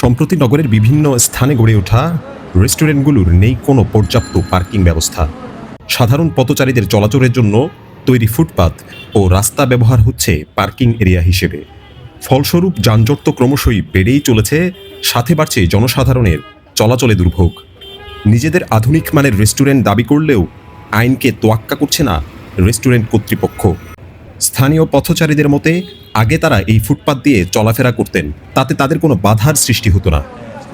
সম্প্রতি নগরের বিভিন্ন স্থানে গড়ে ওঠা রেস্টুরেন্টগুলোর নেই কোনো পর্যাপ্ত পার্কিং ব্যবস্থা। সাধারণ পথচারীদের চলাচলের জন্য তৈরি ফুটপাত ও রাস্তা ব্যবহার হচ্ছে পার্কিং এরিয়া হিসেবে। ফলস্বরূপ যানজট তো ক্রমশই বেড়েই চলেছে, সাথে বাড়ছে জনসাধারণের চলাচলে দুর্ভোগ। নিজেদের আধুনিক মানের রেস্টুরেন্ট দাবি করলেও আইনকে তোয়াক্কা করছে না রেস্টুরেন্ট কর্তৃপক্ষ। স্থানীয় পথচারীদের মতে আগে তারা এই ফুটপাত দিয়ে চলাফেরা করতেন, তাতে তাদের কোনো বাধার সৃষ্টি হতো না।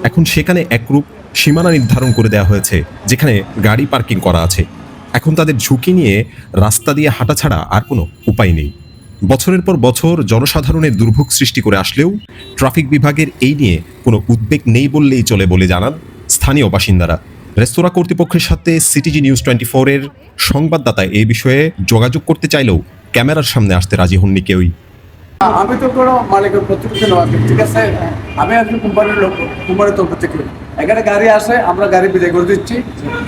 এখন সেখানে একরূপ সীমানা নির্ধারণ করে দেওয়া হয়েছে, যেখানে গাড়ি পার্কিং করা আছে। এখন তাদের ঝুঁকি নিয়ে রাস্তা দিয়ে হাঁটা ছাড়া আর কোনো উপায় নেই। বছরের পর বছর জনসাধারণের দুর্ভোগ সৃষ্টি করে আসলেও ট্রাফিক বিভাগের এই নিয়ে কোনো উদ্বেগ নেই বললেই চলে বলে জানান স্থানীয় বাসিন্দারা। রেস্তোরাঁ কর্তৃপক্ষের সাথে সিটিজি নিউজ 24-এর সংবাদদাতা এই বিষয়ে যোগাযোগ করতে চাইলেও ক্যামেরার সামনে আসতে রাজি হননি কেউই। আমি তো কোনো মালিকের প্রতিনিধি নয়, ঠিক আছে। আমি একজন কোম্পানির লোক, কোম্পানির তরফ থেকে এখানে গাড়ি আসে, আমরা গাড়ি বিদায় করে দিচ্ছি।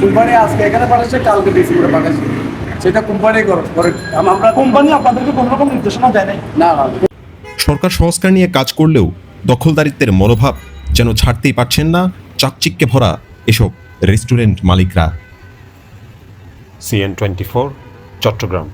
কোম্পানি আজকে এখানে পাঠাচ্ছে, কালকে ডিসি করে পাঠাচ্ছে, সেটা কোম্পানি করে। আমরা কোম্পানি আপনাদেরকে কোনো রকম নির্দেশনা দেয় নাই? না। সরকার সংস্কার নিয়ে কাজ করলেও দখলদারিত্বের মনোভাব যেন ছাড়তেই পারছেন না চাকচিক্যে ভরা এসব রেস্টুরেন্ট মালিকরা। CN24, চট্টগ্রাম।